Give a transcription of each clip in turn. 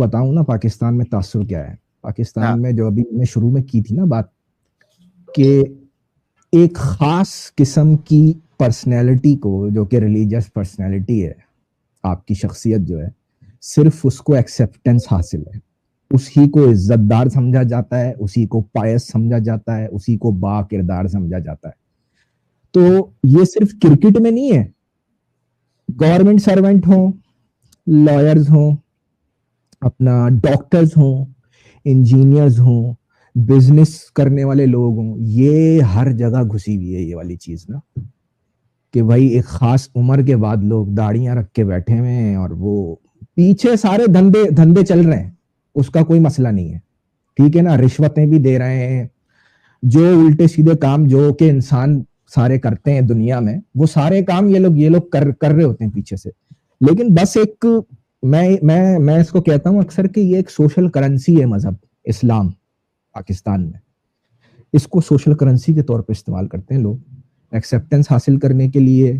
بتاؤں نا پاکستان میں تاثر کیا ہے. پاکستان میں جو ابھی میں شروع میں کی تھی نا بات, کہ ایک خاص قسم کی پرسنالٹی کو, جو کہ ریلیجیس پرسنالٹی ہے, آپ کی شخصیت جو ہے, صرف اس کو ایکسیپٹنس حاصل ہے, اسی کو عزت دار سمجھا جاتا ہے, اسی کو پائس سمجھا جاتا ہے, اسی کو با کردار سمجھا جاتا ہے. تو یہ صرف کرکٹ میں نہیں ہے, گورنمنٹ سروینٹ ہوں, لائرز ہوں, اپنا ڈاکٹرز ہوں, انجینئرز ہوں, بزنس کرنے والے لوگ ہوں, یہ ہر جگہ گھسی ہوئی ہے یہ والی چیز نا, کہ بھائی ایک خاص عمر کے بعد لوگ داڑیاں رکھ کے بیٹھے ہوئے ہیں اور وہ پیچھے سارے دھندے چل رہے ہیں, اس کا کوئی مسئلہ نہیں ہے, ٹھیک ہے نا, رشوتیں بھی دے رہے ہیں, جو الٹے سیدھے کام جو کہ انسان سارے کرتے ہیں دنیا میں, وہ سارے کام یہ لوگ کر رہے ہوتے ہیں پیچھے سے. لیکن بس ایک میں اس کو کہتا ہوں اکثر کہ یہ ایک سوشل کرنسی ہے مذہب اسلام پاکستان میں, اس کو سوشل کرنسی کے طور پہ استعمال کرتے ہیں لوگ, ایکسیپٹنس حاصل کرنے کے لیے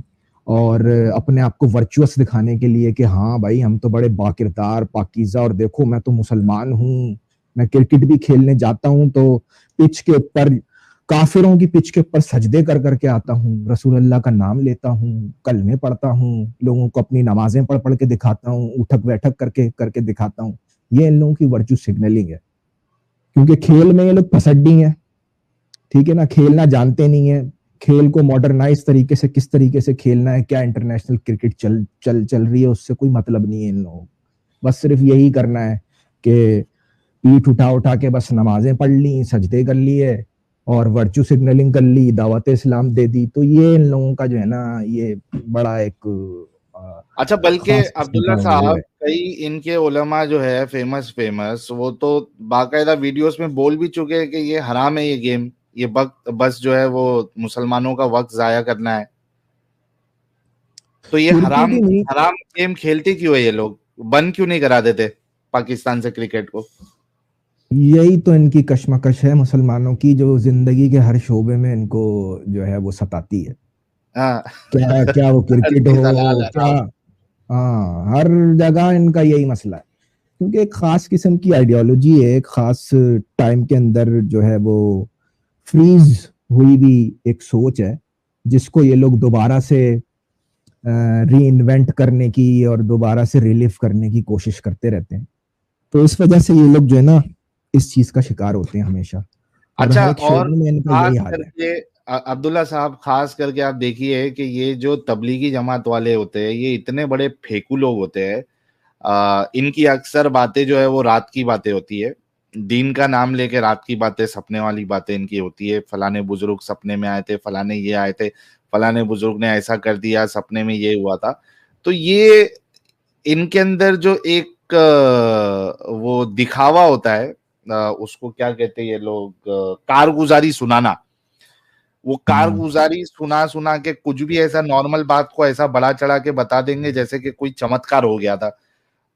اور اپنے آپ کو ورچوس دکھانے کے لیے, کہ ہاں بھائی ہم تو بڑے باکردار پاکیزہ, اور دیکھو میں تو مسلمان ہوں, میں کرکٹ بھی کھیلنے جاتا ہوں تو پچ کے اوپر کافروں کی پچ کے اوپر سجدے کر کے آتا ہوں, رسول اللہ کا نام لیتا ہوں, کلمے پڑھتا ہوں, لوگوں کو اپنی نمازیں پڑھ کے دکھاتا ہوں, اٹھک بیٹھک کر کے دکھاتا ہوں. یہ ان لوگوں کی ورچو سگنلنگ ہے, کیونکہ کھیل میں یہ لوگ پھسڈی ہیں, ٹھیک ہے نا, کھیلنا جانتے نہیں ہیں, کھیل کو ماڈرنائز طریقے سے کس طریقے سے کھیلنا ہے, کیا انٹرنیشنل کرکٹ چل رہی ہے, اس سے کوئی مطلب نہیں ہے ان لوگوں, بس صرف یہی کرنا ہے کہ پیٹھ اٹھا کے بس نمازیں پڑھ لی, سجدے کر لیے اور ورچو سگنلنگ کر لی, دعوت اسلام دے دی. تو یہ ان لوگوں کا جو ہے نا یہ بڑا ایک اچھا, بلکہ عبداللہ صاحب کئی ان کے علماء جو ہے فیمس وہ تو باقاعدہ ویڈیوز میں بول بھی چکے ہیں کہ یہ حرام ہے, یہ گیم, یہ وقت بس جو ہے وہ مسلمانوں کا وقت ضائع کرنا ہے. تو یہ حرام گیم کھیلتے کیوں ہے یہ لوگ, بند کیوں نہیں کرا دیتے پاکستان سے کرکٹ کو؟ یہی تو ان کی کشمکش ہے مسلمانوں کی, جو زندگی کے ہر شعبے میں ان کو جو ہے وہ ستاتی ہے. کیا وہ کرکٹ ہو, کیا ہر جگہ ان کا یہی مسئلہ ہے, کیونکہ ایک خاص قسم کی آئیڈیالوجی ہے, ایک خاص ٹائم کے اندر جو ہے وہ فریز ہوئی بھی ایک سوچ ہے, جس کو یہ لوگ دوبارہ سے ری انوینٹ کرنے کی اور دوبارہ سے ریلیف کرنے کی کوشش کرتے رہتے ہیں. تو اس وجہ سے یہ لوگ جو ہے نا اس چیز کا شکار ہوتے ہیں ہمیشہ. اچھا, اور یہی حال ہے عبداللہ صاحب خاص کر کے آپ دیکھیے کہ یہ جو تبلیغی جماعت والے ہوتے ہیں, یہ اتنے بڑے پھیکو لوگ ہوتے ہیں, ان کی اکثر باتیں جو ہے وہ رات کی باتیں ہوتی ہے, دین کا نام لے کے رات کی باتیں, سپنے والی باتیں ان کی ہوتی ہے. فلانے بزرگ سپنے میں آئے تھے, فلانے یہ آئے تھے, فلانے بزرگ نے ایسا کر دیا, سپنے میں یہ ہوا تھا. تو یہ ان کے اندر جو ایک وہ دکھاوا ہوتا ہے, اس کو کیا کہتے ہیں یہ لوگ, کارگزاری سنانا. وہ کارگزاری سنا کے کچھ بھی ایسا نارمل بات کو ایسا بڑا چڑھا کے بتا دیں گے جیسے کہ کوئی چمتکار ہو گیا تھا.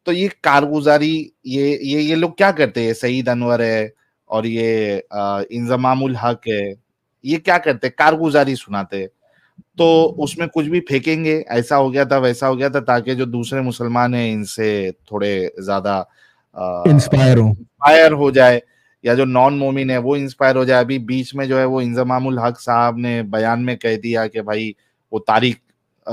تو یہ کارگزاری یہ لوگ کیا کرتے ہیں, سعید انور ہے اور یہ انضمام الحق ہے, یہ کیا کرتے, کارگزاری سناتے. تو اس میں کچھ بھی پھینکیں گے, ایسا ہو گیا تھا ویسا ہو گیا تھا, تاکہ جو دوسرے مسلمان ہیں ان سے تھوڑے زیادہ انسپائر ہو جائے, یا جو نان مومن ہے وہ انسپائر ہو جائے. ابھی بیچ میں جو ہے وہ انضمام الحق صاحب نے بیان میں کہہ دیا کہ بھائی وہ طارق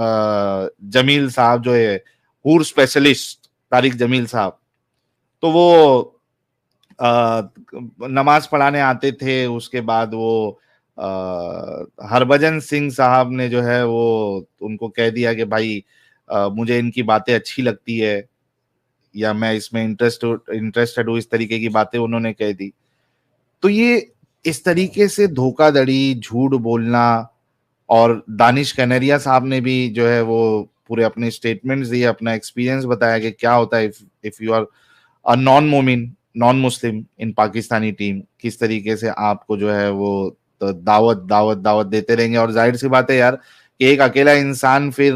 جمیل صاحب جو ہے حور اسپیشلسٹ, طارق جمیل صاحب, تو وہ نماز پڑھانے آتے تھے. اس کے بعد وہ ہربھجن سنگھ صاحب نے جو ہے وہ ان کو کہہ دیا کہ بھائی مجھے ان کی باتیں اچھی لگتی ہے, یا میں اس میں انٹرسٹڈ ہوں, اس طریقے کی باتیں انہوں نے کہہ دی. تو یہ اس طریقے سے دھوکہ دڑی, جھوٹ بولنا, اور دانش کنیریا صاحب نے بھی جو ہے وہ پورے اپنے اسٹیٹمنٹس دیے, اپنا ایکسپیرینس بتایا کہ کیا ہوتا ہے if you are نان مومن, نان مسلم ان پاکستانی ٹیم, کس طریقے سے آپ کو جو ہے وہ دعوت دیتے رہیں گے. اور ظاہر سی بات ہے یار کہ ایک اکیلا انسان پھر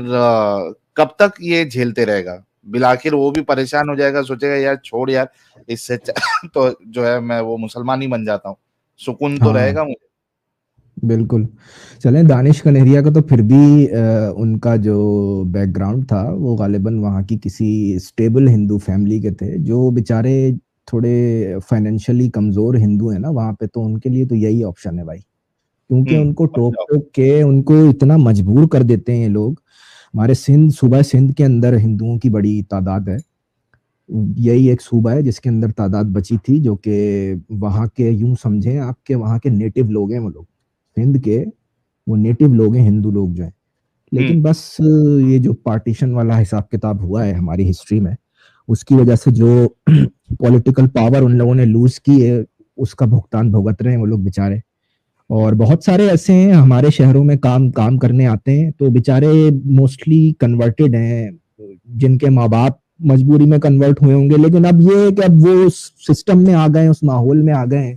کب تک یہ جھیلتے رہے گا, بالآخر وہ بھی پریشان ہو جائے گا, سوچے گا یار چھوڑ یار, اس سے تو جو ہے میں وہ مسلمان ہی بن جاتا ہوں, سکون تو رہے گا مجھے. بالکل. چلیں دانش کنیریا کا تو پھر بھی ان کا جو بیک گراؤنڈ تھا وہ غالباً وہاں کی کسی اسٹیبل ہندو فیملی کے تھے. جو بیچارے تھوڑے فائنینشلی کمزور ہندو ہیں نا وہاں پہ, تو ان کے لیے تو یہی آپشن ہے بھائی, کیونکہ ان کو ٹوک ٹوک کے ان کو اتنا مجبور کر دیتے ہیں یہ لوگ. ہمارے صوبہ سندھ کے اندر ہندوؤں کی بڑی تعداد ہے. یہی ایک صوبہ ہے جس کے اندر تعداد بچی تھی, جو کہ وہاں کے یوں سمجھیں آپ کے وہاں کے نیٹو لوگ ہیں. وہ لوگ ہند کے وہ نیٹو لوگ ہیں, ہندو لوگ جو ہیں. لیکن بس یہ جو پارٹیشن والا حساب کتاب ہوا ہے ہماری ہسٹری میں, اس کی وجہ سے جو پولیٹیکل پاور ان لوگوں نے لوز کی ہے اس کا بھگتان بھگت رہے ہیں وہ لوگ بیچارے. اور بہت سارے ایسے ہیں ہمارے شہروں میں کام کرنے آتے ہیں, تو بیچارے موسٹلی کنورٹڈ ہیں, جن کے ماں باپ مجبوری میں کنورٹ ہوئے ہوں گے. لیکن اب یہ ہے کہ اب وہ اس سسٹم میں آ گئے, اس ماحول میں آ گئے ہیں,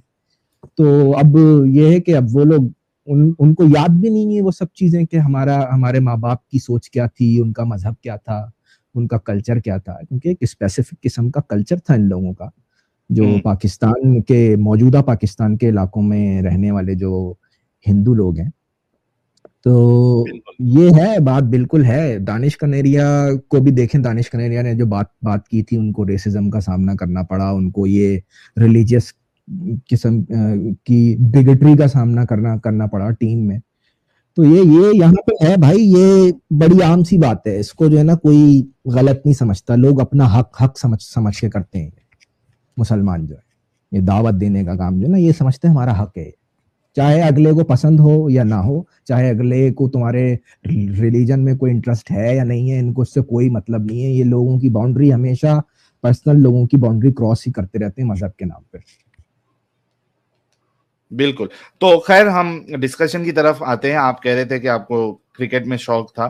تو اب یہ ہے کہ اب وہ لوگ ان کو یاد بھی نہیں ہے وہ سب چیزیں کہ ہمارے ماں باپ کی سوچ کیا تھی, ان کا مذہب کیا تھا, ان کا کلچر کیا تھا. کیونکہ ایک اسپیسیفک قسم کا کلچر تھا ان لوگوں کا, جو پاکستان کے موجودہ پاکستان کے علاقوں میں رہنے والے جو ہندو لوگ ہیں. تو یہ ہے بات, بالکل ہے. دانش کنیریا کو بھی دیکھیں, دانش کنیریا نے جو بات کی تھی, ان کو ریسزم کا سامنا کرنا پڑا, ان کو یہ ریلیجیس قسم کی بگٹری کا سامنا کرنا پڑا ٹیم میں. تو یہ یہاں پہ ہے بھائی, یہ بڑی عام سی بات ہے. اس کو جو ہے نا کوئی غلط نہیں سمجھتا. لوگ اپنا حق سمجھ کے کرتے ہیں. مسلمان جو ہے یہ دعوت دینے کا کام جو ہے نا, یہ سمجھتے ہیں ہمارا حق ہے, چاہے اگلے کو پسند ہو یا نہ ہو, چاہے اگلے کو تمہارے ریلیجن میں کوئی انٹرسٹ ہے یا نہیں ہے, ان کو اس سے کوئی مطلب نہیں ہے. یہ لوگوں کی باؤنڈری ہمیشہ پرسنل لوگوں کی باؤنڈری کراس ہی کرتے رہتے ہیں مذہب کے نام پہ. بالکل. تو خیر ہم ڈسکشن کی طرف آتے ہیں. آپ کہہ رہے تھے کہ آپ کو کرکٹ میں شوق تھا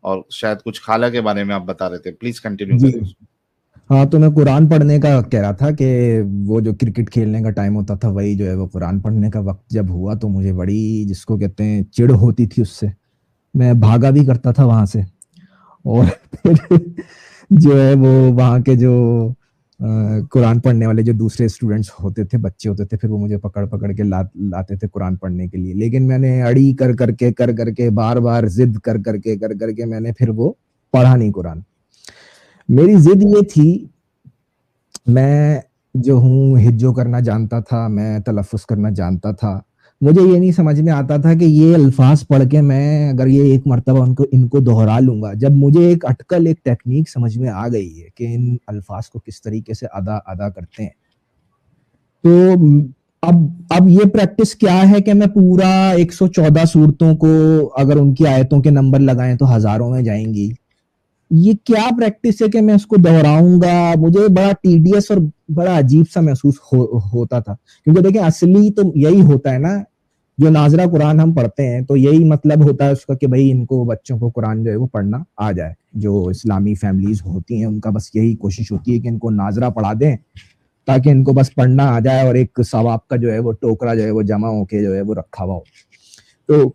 اور شاید کچھ خالہ کے بارے میں آپ بتا رہے تھے, پلیز کنٹینیو کریں. ہاں, تو میں قرآن پڑھنے کا کہہ رہا تھا کہ وہ جو کرکٹ کھیلنے کا ٹائم ہوتا تھا, وہی جو ہے وہ قرآن پڑھنے کا وقت جب ہوا تو مجھے بڑی, جس کو کہتے ہیں, چڑ ہوتی تھی اس سے. میں بھاگا بھی کرتا تھا وہاں سے, اور پھر جو ہے وہ وہاں کے جو قرآن پڑھنے والے جو دوسرے اسٹوڈنٹس ہوتے تھے, بچے ہوتے تھے, پھر وہ مجھے پکڑ کے لاتے تھے قرآن پڑھنے کے لیے. لیکن میں نے اڑی کر کے بار بار ضد کر کے میں نے پھر وہ پڑھا نہیں قرآن. میری ضد یہ تھی, میں جو ہوں ہجو کرنا جانتا تھا, میں تلفظ کرنا جانتا تھا. مجھے یہ نہیں سمجھ میں آتا تھا کہ یہ الفاظ پڑھ کے میں اگر یہ ایک مرتبہ ان کو دہرا لوں گا, جب مجھے ایک اٹکل, ایک ٹیکنیک سمجھ میں آ گئی ہے کہ ان الفاظ کو کس طریقے سے ادا کرتے ہیں, تو اب یہ پریکٹس کیا ہے کہ میں پورا 114 صورتوں کو اگر ان کی آیتوں کے نمبر لگائیں تو ہزاروں میں جائیں گی. یہ کیا پریکٹس ہے کہ میں اس کو دہراؤں گا. مجھے بڑا ٹیڈیس اور بڑا عجیب سا محسوس ہوتا تھا, کیونکہ دیکھیں اصلی تو یہی ہوتا ہے نا, جو ناظرہ قرآن ہم پڑھتے ہیں تو یہی مطلب ہوتا ہے اس کا کہ بھائی ان کو بچوں کو قرآن جو ہے وہ پڑھنا آ جائے. جو اسلامی فیملیز ہوتی ہیں ان کا بس یہی کوشش ہوتی ہے کہ ان کو ناظرہ پڑھا دیں تاکہ ان کو بس پڑھنا آ جائے, اور ایک ثواب کا جو ہے وہ ٹوکرا جو ہے وہ جمع ہو کے جو ہے وہ رکھا ہوا ہو. تو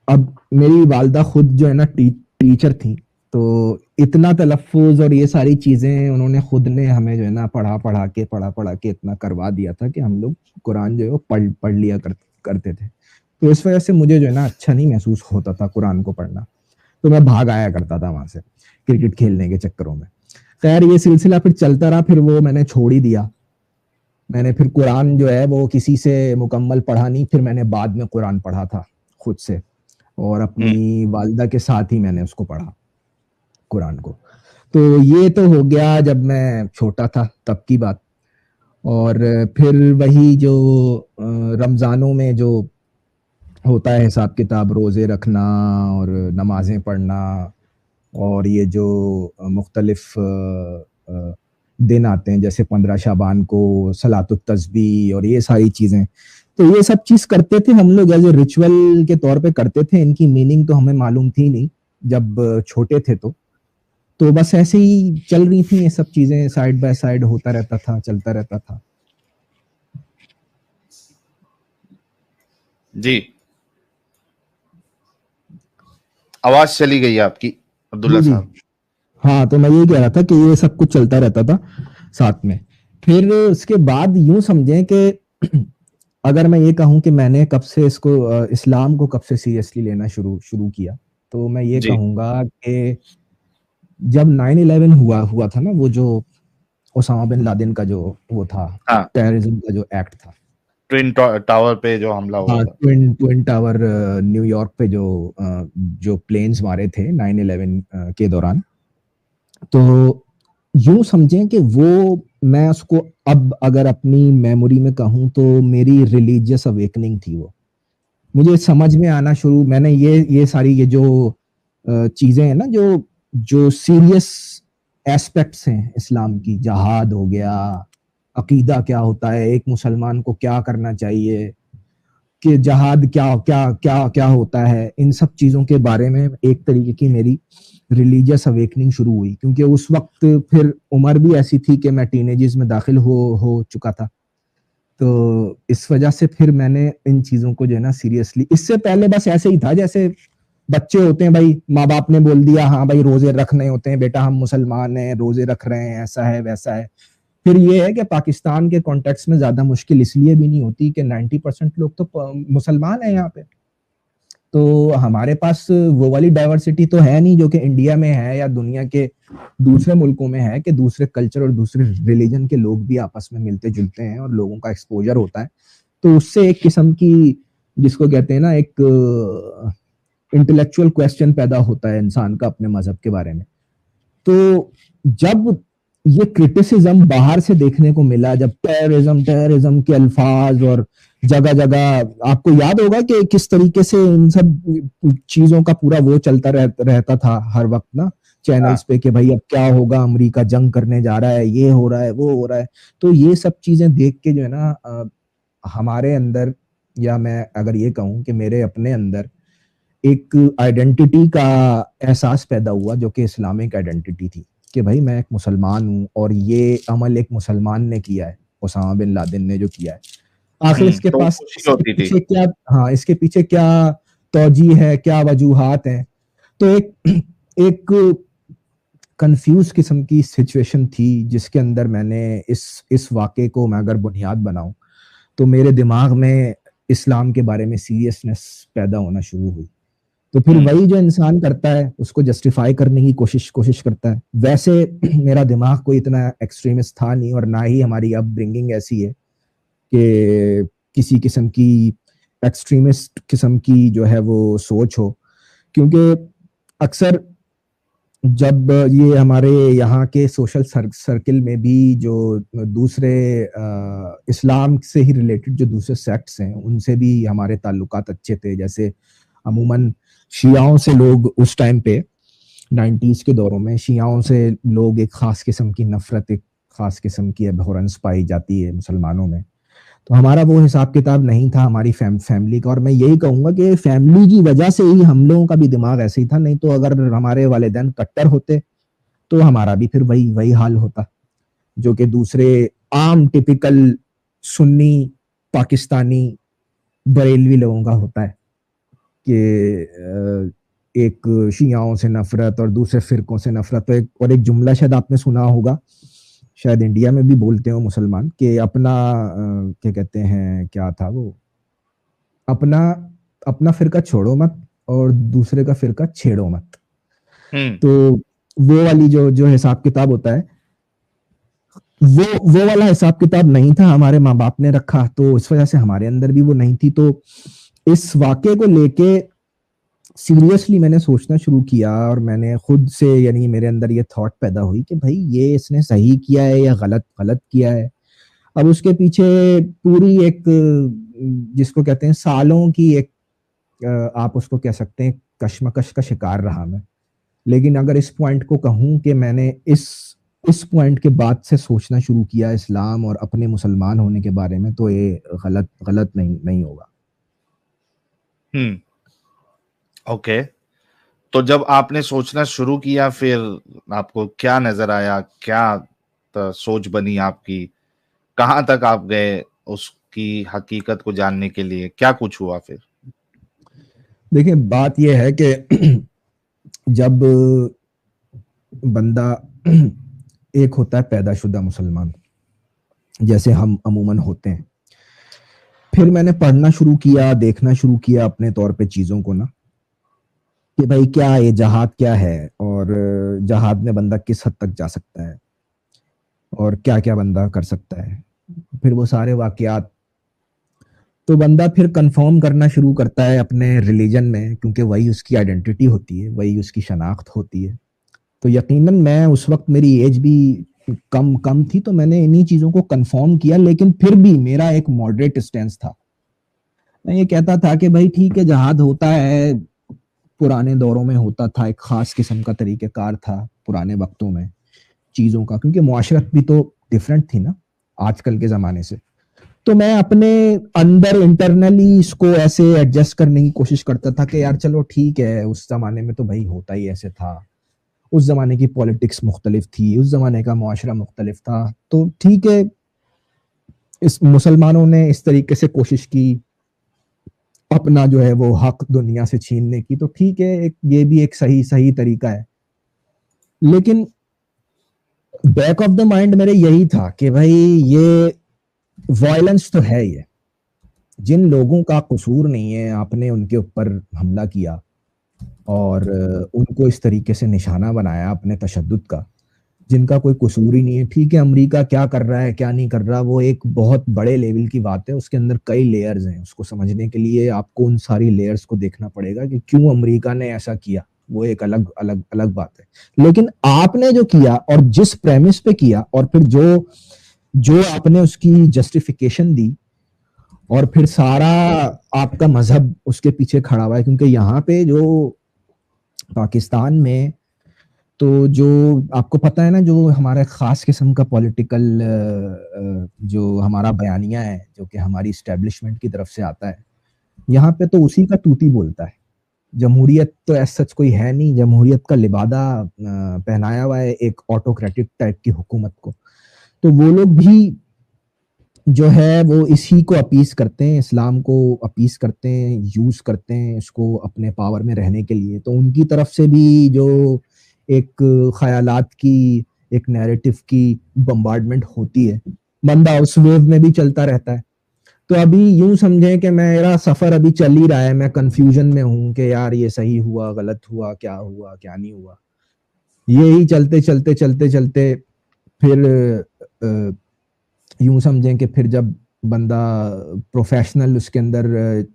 اب میری والدہ خود جو ہے نا ٹیچر تھی, تو اتنا تلفظ اور یہ ساری چیزیں انہوں نے خود نے ہمیں جو ہے نا پڑھا کے اتنا کروا دیا تھا کہ ہم لوگ قرآن جو ہے وہ پڑھ لیا کرتے تھے. تو اس وجہ سے مجھے جو ہے نا اچھا نہیں محسوس ہوتا تھا قرآن کو پڑھنا, تو میں بھاگ آیا کرتا تھا وہاں سے کرکٹ کھیلنے کے چکروں میں. خیر یہ سلسلہ پھر چلتا رہا, پھر وہ میں نے چھوڑ ہی دیا. میں نے پھر قرآن جو ہے وہ کسی سے مکمل پڑھا نہیں, پھر میں نے بعد میں قرآن پڑھا تھا خود سے, اور اپنی والدہ کے ساتھ ہی میں نے اس کو پڑھا قرآن کو. تو یہ تو ہو گیا جب میں چھوٹا تھا تب کی بات. اور پھر وہی جو رمضانوں میں جو ہوتا ہے حساب کتاب, روزے رکھنا اور نمازیں پڑھنا, اور یہ جو مختلف دن آتے ہیں جیسے 15 شعبان کو صلاۃ التسبیح اور یہ ساری چیزیں, تو یہ سب چیز کرتے تھے ہم لوگ ایز اے ریچول کے طور پہ کرتے تھے. ان کی میننگ تو ہمیں معلوم تھی نہیں جب چھوٹے تھے, تو بس ایسے ہی چل رہی تھیں یہ سب چیزیں, سائیڈ بائی سائیڈ ہوتا رہتا تھا, چلتا رہتا تھا. جی آواز چلی گئی آپ کی عبداللہ صاحب. ہاں, تو میں یہ کہہ رہا تھا کہ یہ سب کچھ چلتا رہتا تھا ساتھ میں. پھر اس کے بعد یوں سمجھیں کہ اگر میں یہ کہوں کہ میں نے کب سے اس کو اسلام کو کب سے سیریسلی لینا شروع کیا تو میں یہ کہوں گا کہ جب 9/11 ہوا تھا نا، وہ جو اسامہ بن لادن کا جو وہ تھا ٹیررزم کا جو ایکٹ تھا، ٹوین ٹاور پہ جو حملہ ہوا تھا، ٹوین ٹاور نیو یارک پہ جو پلینز مارے تھے 9/11 کے دوران، تو یوں سمجھیں کہ وہ میں اس کو اب اگر اپنی میموری میں کہوں تو میری ریلیجیس اویکننگ تھی. وہ مجھے سمجھ میں آنا میں نے یہ ساری یہ جو چیزیں ہیں نا جو سیریس ایسپیکٹس ہیں اسلام کی، جہاد ہو گیا، عقیدہ کیا ہوتا ہے، ایک مسلمان کو کیا کرنا چاہیے، کہ جہاد کیا کیا کیا کیا ہوتا ہے، ان سب چیزوں کے بارے میں ایک طریقے کی میری ریلیجیس اویکننگ شروع ہوئی. کیونکہ اس وقت پھر عمر بھی ایسی تھی کہ میں ٹین ایجز میں داخل ہو چکا تھا، تو اس وجہ سے پھر میں نے ان چیزوں کو جو ہے نا سیریسلی، اس سے پہلے بس ایسے ہی تھا جیسے بچے ہوتے ہیں، بھائی ماں باپ نے بول دیا ہاں بھائی روزے رکھنے ہوتے ہیں بیٹا، ہم مسلمان ہیں روزے رکھ رہے ہیں، ایسا ہے ویسا ہے. پھر یہ ہے کہ پاکستان کے کانٹیکس میں زیادہ مشکل اس لیے بھی نہیں ہوتی کہ 90% لوگ تو مسلمان ہیں یہاں پہ، تو ہمارے پاس وہ والی ڈائیورسٹی تو ہے نہیں جو کہ انڈیا میں ہے یا دنیا کے دوسرے ملکوں میں ہے، کہ دوسرے کلچر اور دوسرے ریلیجن کے لوگ بھی آپس میں ملتے جلتے ہیں اور لوگوں کا ایکسپوجر ہوتا ہے. تو اس سے ایک قسم کی جس کو کہتے ہیں نا ایک انٹلیکچوئل کویسچن پیدا ہوتا ہے انسان کا اپنے مذہب کے بارے میں. تو جب یہ کرٹیسزم باہر سے دیکھنے کو ملا، جب ٹیررزم کے الفاظ اور جگہ جگہ آپ کو یاد ہوگا کہ کس طریقے سے ان سب چیزوں کا پورا وہ چلتا رہتا تھا ہر وقت نا چینلز پہ، کہ بھائی اب کیا ہوگا، امریکہ جنگ کرنے جا رہا ہے، یہ ہو رہا ہے وہ ہو رہا ہے. تو یہ سب چیزیں دیکھ کے جو ہے نا ہمارے اندر، یا میں اگر یہ کہوں کہ میرے اپنے اندر ایک آئیڈینٹی کا احساس پیدا ہوا جو کہ اسلامک آئیڈینٹی تھی، کہ بھائی میں ایک مسلمان ہوں اور یہ عمل ایک مسلمان نے کیا ہے، اسامہ بن لادن نے جو کیا ہے، آخر اس کے پاس اس کے پیچھے کیا توجیہ ہے، کیا وجوہات ہیں. تو ایک کنفیوز قسم کی سچویشن تھی جس کے اندر میں نے اس واقعے کو میں اگر بنیاد بناؤں تو میرے دماغ میں اسلام کے بارے میں سیریسنس پیدا ہونا شروع ہوئی. تو پھر وہی جو انسان کرتا ہے اس کو جسٹیفائی کرنے کی کوشش کرتا ہے. ویسے میرا دماغ کوئی اتنا ایکسٹریمسٹ تھا نہیں، اور نہ ہی ہماری اپ برنگنگ ایسی ہے کہ کسی قسم کی ایکسٹریمسٹ قسم کی جو ہے وہ سوچ ہو. کیونکہ اکثر جب یہ ہمارے یہاں کے سوشل سرکل میں بھی جو دوسرے اسلام سے ہی ریلیٹڈ جو دوسرے سیکٹس ہیں ان سے بھی ہمارے تعلقات اچھے تھے. جیسے عموماً شیعوں سے لوگ اس ٹائم پہ 90s کے دوروں میں شیعوں سے لوگ ایک خاص قسم کی نفرت، ایک خاص قسم کی ابہورنس پائی جاتی ہے مسلمانوں میں. تو ہمارا وہ حساب کتاب نہیں تھا ہماری فیملی کا، اور میں یہی کہوں گا کہ فیملی کی وجہ سے ہی ہم لوگوں کا بھی دماغ ایسے ہی تھا. نہیں تو اگر ہمارے والدین کٹر ہوتے تو ہمارا بھی پھر وہی حال ہوتا جو کہ دوسرے عام ٹپیکل سنی پاکستانی بریلوی لوگوں کا ہوتا ہے، کہ ایک شیعوں سے نفرت اور دوسرے فرقوں سے نفرت. اور ایک جملہ شاید آپ نے سنا ہوگا، شاید انڈیا میں بھی بولتے ہو مسلمان، کہ اپنا کیا کہتے ہیں، کیا تھا وہ، اپنا فرقہ چھوڑو مت اور دوسرے کا فرقہ چھیڑو مت. تو وہ والی جو حساب کتاب ہوتا ہے وہ والا حساب کتاب نہیں تھا، ہمارے ماں باپ نے رکھا، تو اس وجہ سے ہمارے اندر بھی وہ نہیں تھی. تو اس واقعے کو لے کے سیریسلی میں نے سوچنا شروع کیا، اور میں نے خود سے یعنی میرے اندر یہ تھاٹ پیدا ہوئی کہ بھائی یہ اس نے صحیح کیا ہے یا غلط کیا ہے. اب اس کے پیچھے پوری ایک جس کو کہتے ہیں سالوں کی ایک آپ اس کو کہہ سکتے ہیں کشمکش کا شکار رہا میں. لیکن اگر اس پوائنٹ کو کہوں کہ میں نے اس پوائنٹ کے بعد سے سوچنا شروع کیا اسلام اور اپنے مسلمان ہونے کے بارے میں، تو یہ غلط نہیں ہوگا. اوکے. تو جب آپ نے سوچنا شروع کیا پھر آپ کو کیا نظر آیا، کیا سوچ بنی آپ کی، کہاں تک آپ گئے اس کی حقیقت کو جاننے کے لیے، کیا کچھ ہوا پھر؟ دیکھیں بات یہ ہے کہ جب بندہ ایک ہوتا ہے پیدا شدہ مسلمان جیسے ہم عموماً ہوتے ہیں، پھر میں نے پڑھنا شروع کیا, دیکھنا شروع کیا اپنے طور پہ چیزوں کو نا, کہ بھائی کیا یہ جہاد کیا ہے, اور جہاد میں بندہ کس حد تک جا سکتا ہے, اور کیا کیا بندہ کر سکتا ہے. پھر وہ سارے واقعات, تو بندہ پھر کنفرم کرنا شروع کرتا ہے اپنے ریلیجن میں, کیونکہ وہی اس کی آئیڈینٹی ہوتی ہے, وہی اس کی شناخت ہوتی ہے. تو یقیناً میں اس وقت میری ایج بھی کم تھی, تو میں نے انہی چیزوں کو کنفرم کیا, لیکن پھر بھی میرا ایک ماڈریٹ اسٹینس تھا. میں یہ کہتا تھا کہ بھائی ٹھیک ہے, جہاد ہوتا ہے, پرانے دوروں میں ہوتا تھا, ایک خاص قسم کا طریقہ کار تھا پرانے وقتوں میں چیزوں کا, کیونکہ معاشرت بھی تو ڈیفرنٹ تھی نا آج کل کے زمانے سے. تو میں اپنے اندر انٹرنلی اس کو ایسے ایڈجسٹ کرنے کی کوشش کرتا تھا کہ یار چلو ٹھیک ہے, اس زمانے میں تو بھائی ہوتا ہی ایسے تھا, اس زمانے کی پولیٹکس مختلف تھی, اس زمانے کا معاشرہ مختلف تھا, تو ٹھیک ہے اس مسلمانوں نے اس طریقے سے کوشش کی اپنا جو ہے وہ حق دنیا سے چھیننے کی, تو ٹھیک ہے یہ بھی ایک صحیح طریقہ ہے. لیکن بیک آف دا مائنڈ میرے یہی تھا کہ بھائی یہ وائلنس تو ہے, یہ جن لوگوں کا قصور نہیں ہے آپ نے ان کے اوپر حملہ کیا اور ان کو اس طریقے سے نشانہ بنایا اپنے تشدد کا, جن کا کوئی قصور ہی نہیں ہے. ٹھیک ہے امریکہ کیا کر رہا ہے کیا نہیں کر رہا وہ ایک بہت بڑے لیول کی بات ہے, اس کے اندر کئی لیئرز ہیں, اس کو سمجھنے کے لیے آپ کو ان ساری لیئرز کو دیکھنا پڑے گا کہ کیوں امریکہ نے ایسا کیا, وہ ایک الگ بات ہے. لیکن آپ نے جو کیا اور جس پریمس پہ کیا, اور پھر جو آپ نے اس کی جسٹیفیکیشن دی, اور پھر سارا آپ کا مذہب اس کے پیچھے کھڑا ہوا ہے, کیونکہ یہاں پہ جو پاکستان میں تو جو آپ کو پتہ ہے نا, جو ہمارا خاص قسم کا پولیٹیکل جو ہمارا بیانیہ ہے جو کہ ہماری اسٹیبلشمنٹ کی طرف سے آتا ہے, یہاں پہ تو اسی کا توتی بولتا ہے. جمہوریت تو ایسا سچ کوئی ہے نہیں, جمہوریت کا لبادہ پہنایا ہوا ہے ایک آٹوکریٹک ٹائپ کی حکومت کو. تو وہ لوگ بھی جو ہے وہ اسی کو اپیز کرتے ہیں, اسلام کو اپیز کرتے ہیں, یوز کرتے ہیں اس کو اپنے پاور میں رہنے کے لیے. تو ان کی طرف سے بھی جو ایک خیالات کی, ایک نیریٹو کی بمبارڈمنٹ ہوتی ہے, بندہ اس ویو میں بھی چلتا رہتا ہے. تو ابھی یوں سمجھیں کہ میرا سفر ابھی چل ہی رہا ہے, میں کنفیوژن میں ہوں کہ یار یہ صحیح ہوا غلط ہوا کیا نہیں ہوا. یہی چلتے پھر یوں سمجھیں کہ پھر جب بندہ پروفیشنل اس کے اندر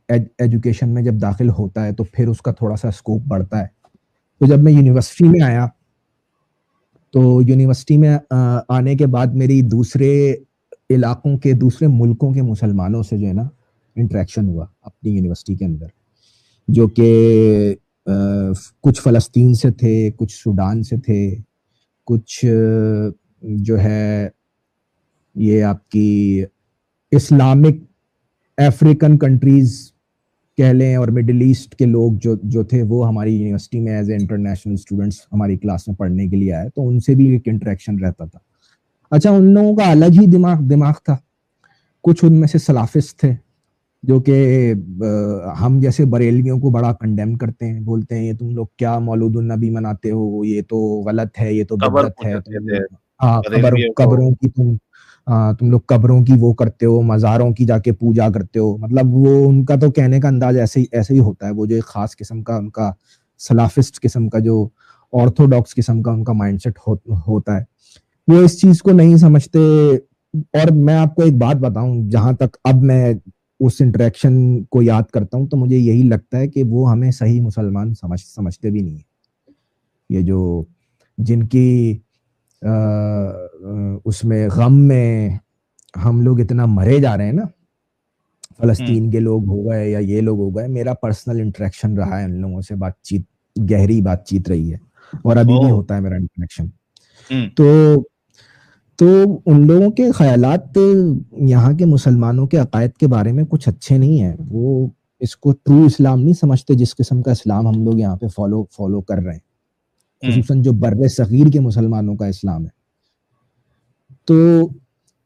ایجوکیشن میں جب داخل ہوتا ہے تو پھر اس کا تھوڑا سا سکوپ بڑھتا ہے. تو جب میں یونیورسٹی میں آیا تو یونیورسٹی میں آنے کے بعد میری دوسرے علاقوں کے, دوسرے ملکوں کے مسلمانوں سے جو ہے نا انٹریکشن ہوا اپنی یونیورسٹی کے اندر, جو کہ کچھ فلسطین سے تھے, کچھ سوڈان سے تھے, کچھ جو ہے یہ آپ کی اسلامک افریقن کنٹریز کہہ لیں, اور مڈل ایسٹ کے لوگ جو تھے وہ ہماری یونیورسٹی میں ایز اے انٹرنیشنل اسٹوڈنٹس ہماری کلاس میں پڑھنے کے لیے آئے, تو ان سے بھی ایک انٹریکشن رہتا تھا. اچھا ان لوگوں کا الگ ہی دماغ تھا. کچھ ان میں سے سلافسٹ تھے جو کہ ہم جیسے بریلویوں کو بڑا کنڈیم کرتے ہیں, بولتے ہیں یہ تم لوگ کیا مولود النبی مناتے ہو, یہ تو غلط ہے, یہ تو بدعت ہے, قبروں کی تم لوگ قبروں کی وہ کرتے ہو, مزاروں کی جا کے پوجا کرتے ہو. مطلب وہ ان کا تو کہنے کا انداز ایسے ہی ہوتا ہے. وہ جو ایک خاص قسم کا ان کا سلافسٹ قسم کا جو آرتھوڈاکس قسم کا ان کا مائنڈ سیٹ ہوتا ہے, وہ اس چیز کو نہیں سمجھتے. اور میں آپ کو ایک بات بتاؤں, جہاں تک اب میں اس انٹریکشن کو یاد کرتا ہوں تو مجھے یہی لگتا ہے کہ وہ ہمیں صحیح مسلمان سمجھتے بھی نہیں ہیں. یہ جو جن کی اس میں غم میں ہم لوگ اتنا مرے جا رہے ہیں نا, فلسطین کے لوگ ہو گئے یا یہ لوگ ہو گئے, میرا پرسنل انٹریکشن رہا ہے ان لوگوں سے, گہری بات چیت رہی ہے, اور ابھی بھی ہوتا ہے میرا انٹریکشن. تو ان لوگوں کے خیالات یہاں کے مسلمانوں کے عقائد کے بارے میں کچھ اچھے نہیں ہیں. وہ اس کو ٹرو اسلام نہیں سمجھتے جس قسم کا اسلام ہم لوگ یہاں پہ فالو کر رہے ہیں, خصوصاً جو بر صغیر کے مسلمانوں کا اسلام ہے. تو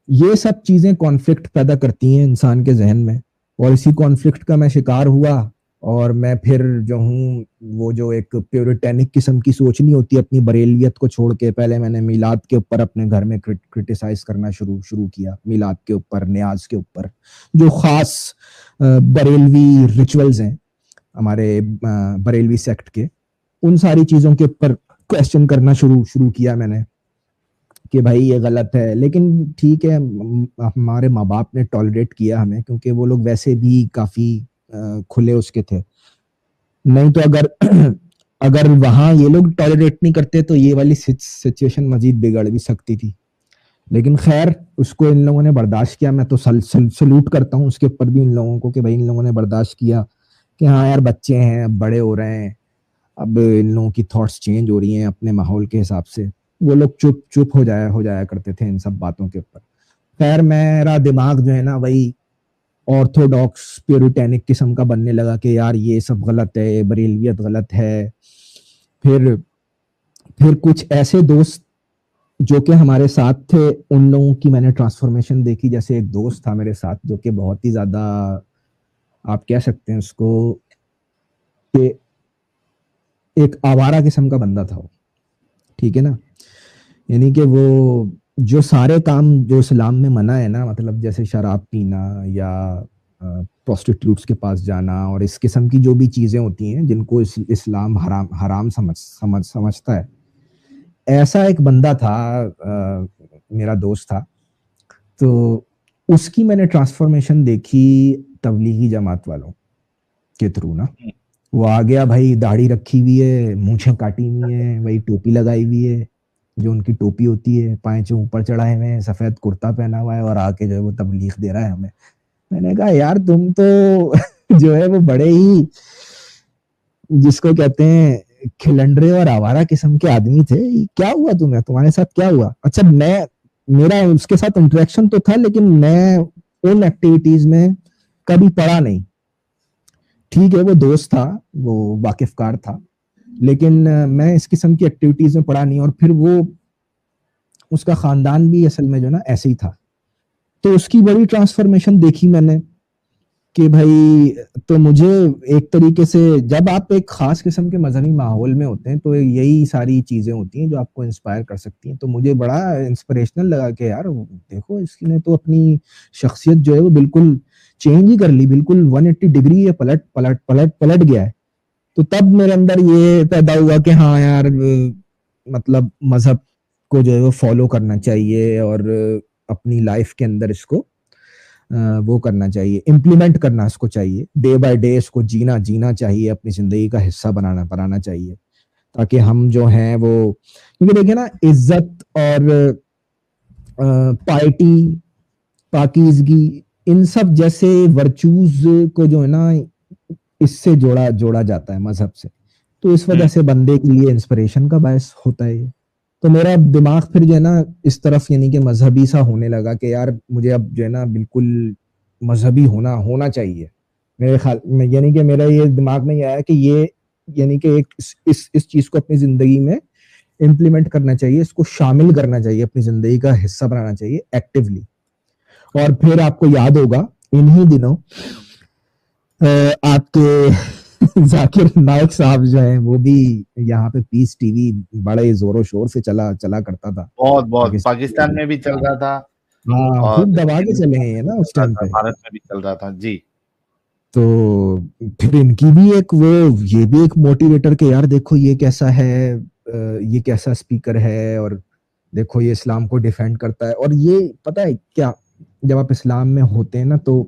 یہ سب چیزیں کانفلکٹ پیدا کرتی ہیں انسان کے ذہن میں, اور اسی کانفلکٹ کا میں شکار ہوا, اور میں پھر جو ہوں وہ جو ایک پیورٹینک قسم کی سوچ نہیں ہوتی اپنی بریلویت کو چھوڑ کے، پہلے میں نے میلاد کے اوپر اپنے گھر میں کرٹیسائز کرنا شروع کیا، میلاد کے اوپر، نیاز کے اوپر، جو خاص بریلوی ریچولز ہیں ہمارے بریلوی سیکٹ کے، ان ساری چیزوں کے اوپر کویسچن کرنا شروع کیا میں نے کہ بھائی یہ غلط ہے. لیکن ٹھیک ہے، ہمارے ماں باپ نے ٹالریٹ کیا ہمیں، کیونکہ وہ لوگ ویسے بھی کافی کھلے اس کے تھے. نہیں تو اگر وہاں یہ لوگ ٹالریٹ نہیں کرتے تو یہ والی سچویشن مزید بگڑ بھی سکتی تھی. لیکن خیر اس کو ان لوگوں نے برداشت کیا. میں تو سلوٹ کرتا ہوں اس کے اوپر بھی ان لوگوں کو کہ بھائی ان لوگوں نے برداشت کیا کہ ہاں یار بچے ہیں، اب بڑے ہو رہے ہیں، اب ان لوگوں کی تھاٹس چینج ہو رہی ہیں اپنے ماحول کے حساب سے. وہ لوگ چپ ہو جایا کرتے تھے ان سب باتوں کے اوپر. خیر میرا دماغ جو ہے نا وہی آرتھوڈاکس پیورٹینک قسم کا بننے لگا کہ یار یہ سب غلط ہے، بریلویت غلط ہے. پھر کچھ ایسے دوست جو کہ ہمارے ساتھ تھے، ان لوگوں کی میں نے ٹرانسفارمیشن دیکھی. جیسے ایک دوست تھا میرے ساتھ جو کہ بہت ہی زیادہ آپ کہہ سکتے ہیں اس کو کہ ایک آوارہ قسم کا بندہ تھا وہ، ٹھیک ہے نا. یعنی کہ وہ جو سارے کام جو اسلام میں منع ہے نا، مطلب جیسے شراب پینا یا پروسٹیٹیوٹس کے پاس جانا اور اس قسم کی جو بھی چیزیں ہوتی ہیں جن کو اسلام حرام سمجھتا ہے، ایسا ایک بندہ تھا، میرا دوست تھا. تو اس کی میں نے ٹرانسفارمیشن دیکھی تبلیغی جماعت والوں کے تھرو نا. وہ آ گیا بھائی، داڑھی رکھی ہوئی ہے، مونچھیں کاٹی ہوئی ہیں، وہی ٹوپی لگائی ہوئی ہے جو ان کی ٹوپی ہوتی ہے، پائچوں اوپر چڑھائے ہوئے ہیں، سفید کرتا پہنا ہوا ہے، اور آ کے جو ہے وہ تبلیغ دے رہا ہے ہمیں. میں نے کہا یار تم تو جو ہے وہ بڑے ہی جس کو کہتے ہیں کھلنڈرے اور آوارہ قسم کے آدمی تھے. کیا ہوا تمہارے ساتھ کیا ہوا؟ اچھا میرا اس کے ساتھ انٹریکشن تو تھا لیکن میں ان ایکٹیویٹیز میں کبھی پڑا نہیں. ٹھیک ہے وہ دوست تھا، وہ واقف کار تھا، لیکن میں اس قسم کی ایکٹیویٹیز میں پڑا نہیں. اور پھر وہ اس کا خاندان بھی اصل میں جو نا ایسے ہی تھا. تو اس کی بڑی ٹرانسفارمیشن دیکھی میں نے کہ بھائی، تو مجھے ایک طریقے سے جب آپ ایک خاص قسم کے مذہبی ماحول میں ہوتے ہیں تو یہی ساری چیزیں ہوتی ہیں جو آپ کو انسپائر کر سکتی ہیں. تو مجھے بڑا انسپریشنل لگا کہ یار دیکھو اس نے تو اپنی شخصیت جو ہے وہ بالکل چینج ہی کر لی، بالکل 180 ڈگری پلٹ گیا ہے. تو تب میرے اندر یہ پیدا ہوا کہ ہاں یار مطلب مذہب کو جو ہے وہ فالو کرنا چاہیے اور اپنی لائف کے اندر اس کو وہ کرنا چاہیے، امپلیمنٹ کرنا اس کو چاہیے، ڈے بائی ڈے اس کو جینا چاہیے، اپنی زندگی کا حصہ بنانا چاہیے، تاکہ ہم جو ہیں وہ، کیونکہ دیکھیں نا عزت اور پائٹی، پاکیزگی، ان سب جیسے ورچوز کو جو ہے نا اس سے جوڑا جاتا ہے مذہب سے. تو اس وجہ سے بندے کے لیے انسپریشن کا باعث ہوتا ہے. تو میرا دماغ پھر جو ہے نا اس طرف یعنی کہ مذہبی سا ہونے لگا کہ یار مجھے اب جو ہے نا بالکل مذہبی ہونا چاہیے. میرے خیال میں یعنی کہ میرا یہ دماغ میں یہ آیا کہ یہ یعنی کہ ایک اس چیز کو اپنی زندگی میں امپلیمنٹ کرنا چاہیے، اس کو شامل کرنا چاہیے، اپنی زندگی کا حصہ بنانا چاہیے ایکٹیولی. اور پھر آپ کو یاد ہوگا انہی دنوں آپ کے ذاکر نائک صاحب جو ہیں وہ بھی یہاں پہ پیس ٹی وی بڑے زور و شور سے چلا کرتا تھا. بہت پاکستان میں بھی چل رہا تھا، ہاں خوب دبا کے چلے ہیں نا اس ٹائم پہ، بھارت میں بھی چل رہا تھا جی. تو پھر ان کی بھی یہ بھی ایک موٹیویٹر کہ یار دیکھو یہ کیسا ہے، یہ کیسا اسپیکر ہے، اور دیکھو یہ اسلام کو ڈیفینڈ کرتا ہے. اور یہ پتہ ہے کیا، جب آپ اسلام میں ہوتے ہیں نا تو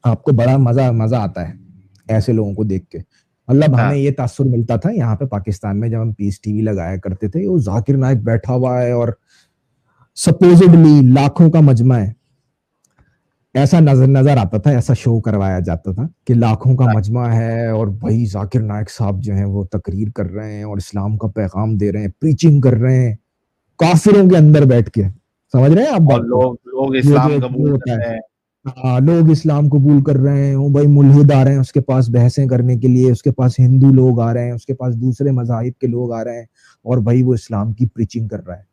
آپ کو بڑا مزہ آتا ہے ایسے لوگوں کو دیکھ کے. مطلب ہمیں یہ تاثر ملتا تھا یہاں پہ پاکستان میں جب ہم پیس ٹی وی لگایا کرتے تھے، وہ ذاکر نائک بیٹھا ہوا ہے اور سپوزڈلی لاکھوں کا مجمع ہے، ایسا نظر آتا تھا، ایسا شو کروایا جاتا تھا کہ لاکھوں کا مجمع ہے اور بھائی ذاکر نائک صاحب جو ہیں وہ تقریر کر رہے ہیں اور اسلام کا پیغام دے رہے ہیں، پریچنگ کر رہے ہیں کافروں کے اندر بیٹھ کے. سمجھ رہے ہیں آپ بات کو؟ لوگ اسلام قبول کرتے ہیں، ہاں لوگ اسلام قبول کر رہے ہیں، وہ بھائی ملحد آ رہے ہیں اس کے پاس بحثیں کرنے کے لیے، اس کے پاس ہندو لوگ آ رہے ہیں، اس کے پاس دوسرے مذاہب کے لوگ آ رہے ہیں، اور بھائی وہ اسلام کی پریچنگ کر رہا ہے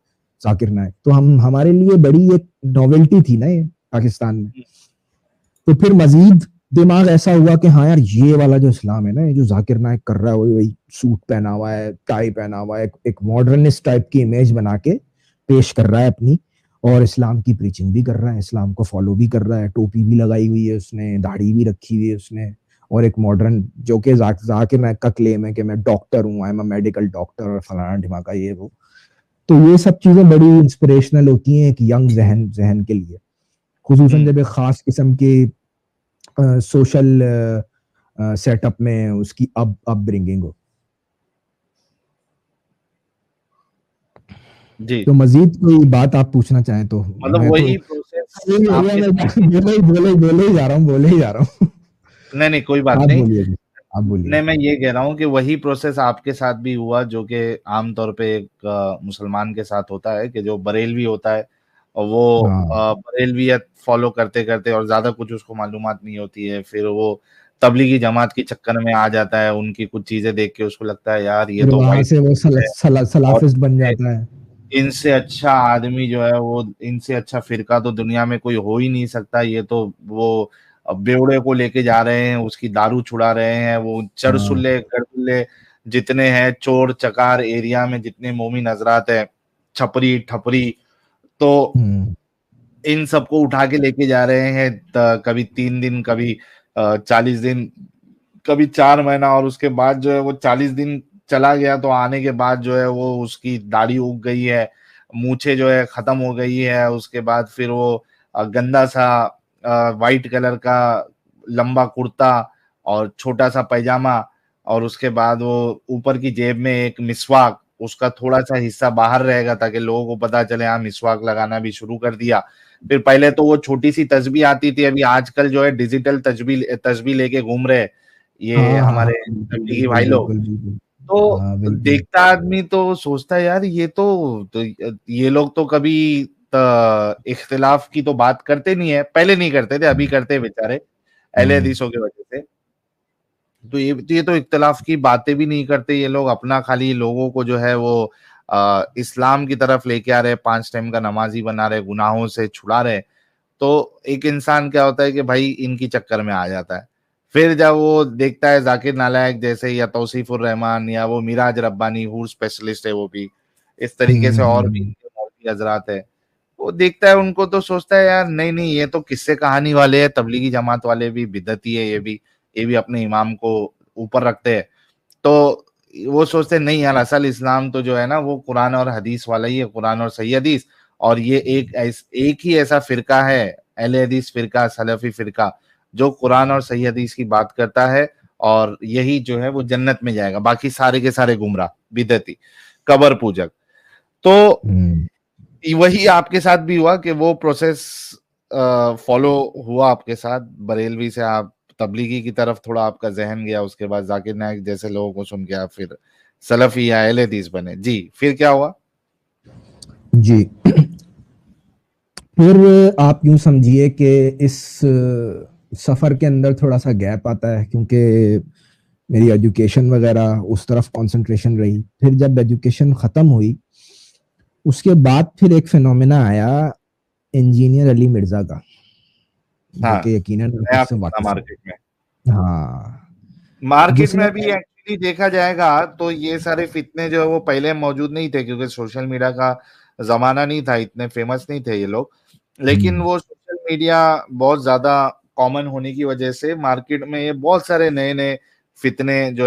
ذاکر نائک. تو ہمارے لیے بڑی ایک نویلٹی تھی نا یہ پاکستان میں. تو پھر مزید دماغ ایسا ہوا کہ ہاں یار یہ والا جو اسلام ہے نا, یہ جو ذاکر نائک کر رہا ہے, وہی سوٹ پہنا ہوا ہے, ٹائی پہنا ہوا ہے, ایک ماڈرنسٹ ٹائپ کی امیج بنا کے پیش کر رہا ہے اپنی, اور اسلام کی پریچنگ بھی کر رہا ہے, اسلام کو فالو بھی کر رہا ہے, ٹوپی بھی لگائی ہوئی ہے اس نے, داڑھی بھی رکھی ہوئی ہے اس نے, اور ایک ماڈرن, جو کہ ذاکر نائک کا کلیم ہے کہ میں ڈاکٹر ہوں, I am a medical doctor, اور فلانا ڈھماکا یہ وہ. تو یہ سب چیزیں بڑی انسپریشنل ہوتی ہیں ایک ینگ ذہن کے لیے, خصوصاً جب ایک خاص قسم کی سوشل سیٹ اپ میں اس کی اپ برنگنگ ہو. جی تو مزید کوئی بات آپ پوچھنا چاہیں تو مطلب میں تو وہی پروسیس بولے ہی جا رہا ہوں. نہیں کوئی بات آپ نہیں. بولیے. نہیں, میں یہ کہہ رہا ہوں کہ وہی پروسیس آپ کے ساتھ بھی ہوا جو کہ عام طور پہ ایک مسلمان کے ساتھ ہوتا ہے, کہ جو بریلوی ہوتا ہے اور وہ بریلویت فالو کرتے کرتے اور زیادہ کچھ اس کو معلومات نہیں ہوتی ہے, پھر وہ تبلیغی جماعت کے چکر میں آ جاتا ہے, ان کی کچھ چیزیں دیکھ کے اس کو لگتا ہے یار یہ تو وہاں وائٹ سے وہ اور سلافسٹ بن جاتا ہے. ان سے اچھا آدمی جو ہے وہ, ان سے اچھا فرقہ تو دنیا میں کوئی ہو ہی نہیں سکتا, یہ تو وہ بیوڑے کو لے کے جا رہے ہیں, اس کی دارو چھڑا رہے ہیں, وہ چرسلے گردلے جتنے ہیں چور چکار ایریا میں جتنے مومن حضرات ہیں, چھپری ٹھپری, تو ان سب کو اٹھا کے لے کے جا رہے ہیں, کبھی 3 دن, کبھی 40 دن, کبھی 4 مہینہ, اور اس کے بعد جو ہے وہ 40 دن چلا گیا تو آنے کے بعد جو ہے وہ اس کی داڑھی اگ گئی ہے, مونچھیں جو ہے ختم ہو گئی ہے, اس کے بعد پھر وہ گندا سا وائٹ کلر کا لمبا کرتا اور چھوٹا سا پیجامہ, اور اس کے بعد وہ اوپر کی جیب میں ایک مسواک, اس کا تھوڑا سا حصہ باہر رہے گا تاکہ لوگوں کو پتا چلے ہاں مسواک لگانا بھی شروع کر دیا. پھر پہلے تو وہ چھوٹی سی تسبیح آتی تھی, ابھی آج کل جو ہے ڈیجیٹل تسبیح لے کے گھوم رہے یہ ہمارے تبلیغی بھائی لوگ. تو دیکھتا آدمی تو سوچتا ہے یار یہ تو یہ لوگ تو کبھی اختلاف کی تو بات کرتے نہیں ہے, پہلے نہیں کرتے تھے, ابھی کرتے بیچارے اہل حدیثوں کی وجہ سے. تو یہ تو اختلاف کی باتیں بھی نہیں کرتے یہ لوگ, اپنا خالی لوگوں کو جو ہے وہ اسلام کی طرف لے کے آ رہے, 5 ٹائم کا نمازی بنا رہے, گناہوں سے چھڑا رہے. تو ایک انسان کیا ہوتا ہے کہ بھائی ان کی چکر میں آ جاتا ہے. پھر جب وہ دیکھتا ہے ذاکر نالائق جیسے, یا توصیف الرحمان, یا وہ میراج ربانی ہور اسپیشلسٹ ہے, وہ بھی اس طریقے سے اور بھی مولوی حضرات ہے, وہ دیکھتا ہے ان کو تو سوچتا ہے یار نہیں یہ تو قصے کہانی والے ہیں, تبلیغی جماعت والے بھی بدعتی ہے, یہ بھی اپنے امام کو اوپر رکھتے ہیں. تو وہ سوچتے نہیں یار اصل اسلام تو جو ہے نا وہ قرآن اور حدیث والا ہی ہے, قرآن اور صحیح حدیث. اور یہ ایک ہی ایسا فرقہ ہے, اہل حدیث فرقہ, سلفی فرقہ, جو قرآن اور صحیح حدیث کی بات کرتا ہے, اور یہی جو ہے وہ جنت میں جائے گا, باقی سارے کے سارے گمراہ, بدعتی, قبر پوجک. تو وہی آپ کے ساتھ بھی ہوا کہ وہ پروسیس فالو ہوا آپ کے ساتھ, بریلوی سے آپ تبلیغی کی طرف تھوڑا آپ کا ذہن گیا, اس کے بعد ذاکر نائک جیسے لوگوں کو سن کے آپ پھر سلفی یا اہل حدیث بنے. جی پھر کیا ہوا؟ جی پھر آپ یوں سمجھیے کہ اس سفر کے اندر تھوڑا سا گیپ آتا ہے, کیونکہ میری ایجوکیشن وغیرہ اس طرف کنسنٹریشن رہی. پھر جب ایجوکیشن ختم ہوئی اس کے بعد پھر ایک فینومینا آیا انجینئر علی مرزا کا, جو کہ یقیناً مارکیٹ میں بھی ایکچولی دیکھا جائے گا تو یہ سارے فتنے جو ہے وہ پہلے موجود نہیں تھے, کیونکہ سوشل میڈیا کا زمانہ نہیں تھا, اتنے فیمس نہیں تھے یہ لوگ, لیکن وہ سوشل میڈیا بہت زیادہ کامن ہونے کی وجہ سے مارکیٹ میں یہ بہت سارے نئے فتنے جو